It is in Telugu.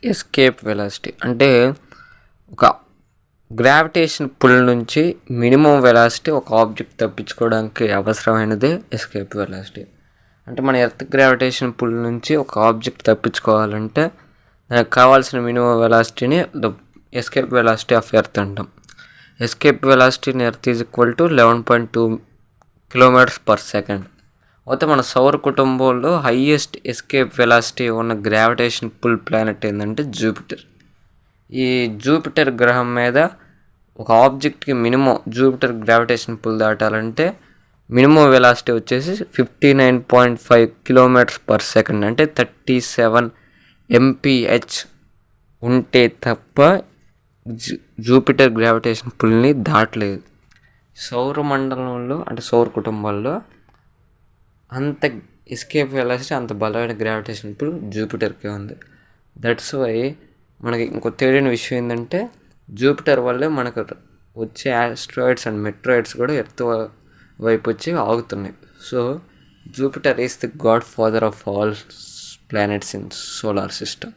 ఎస్కేప్ వెలాసిటీ అంటే ఒక గ్రావిటేషన్ పుల్ నుంచి మినిమం వెలాసిటీ ఒక ఆబ్జెక్ట్ తప్పించుకోవడానికి అవసరమైనదే ఎస్కేప్ వెలాసిటీ. అంటే మన ఎర్త్ గ్రావిటేషన్ పుల్ నుంచి ఒక ఆబ్జెక్ట్ తప్పించుకోవాలంటే దానికి కావాల్సిన మినిమం వెలాసిటీని ఎస్కేప్ వెలాసిటీ ఆఫ్ ఎర్త్ అంటాం. Escape velocity in earth is equal to 11.2 km/s. అయితే మన సౌర కుటుంబంలో హైయెస్ట్ ఎస్కేప్ వెలాసిటీ ఉన్న గ్రావిటేషన్ పుల్ ప్లానెట్ ఏంటంటే జూపిటర్. ఈ జూపిటర్ గ్రహం మీద ఒక ఆబ్జెక్ట్కి మినిమం జూపిటర్ గ్రావిటేషన్ పుల్ దాటాలంటే మినిమం వెలాసిటీ వచ్చేసి 59.5 km/s అంటే 37 mph ఉంటే తప్ప జూపిటర్ గ్రావిటేషన్ పుల్ని దాటలేదు. సౌరమండలంలో అంటే సౌర కుటుంబాల్లో అంత ఎస్కేప్ వెలాసిటీ అంత బలమైన గ్రావిటేషన్ పుల్ జూపిటర్కే ఉంది. దట్స్ వై మనకి ఇంకో తెలియని విషయం ఏంటంటే జూపిటర్ వల్లే మనకు వచ్చే ఆస్ట్రాయిడ్స్ అండ్ మెట్రాయిడ్స్ కూడా ఎర్త్ వైపు వచ్చి ఆగుతున్నాయి. So Jupiter is the godfather of all planets in solar system.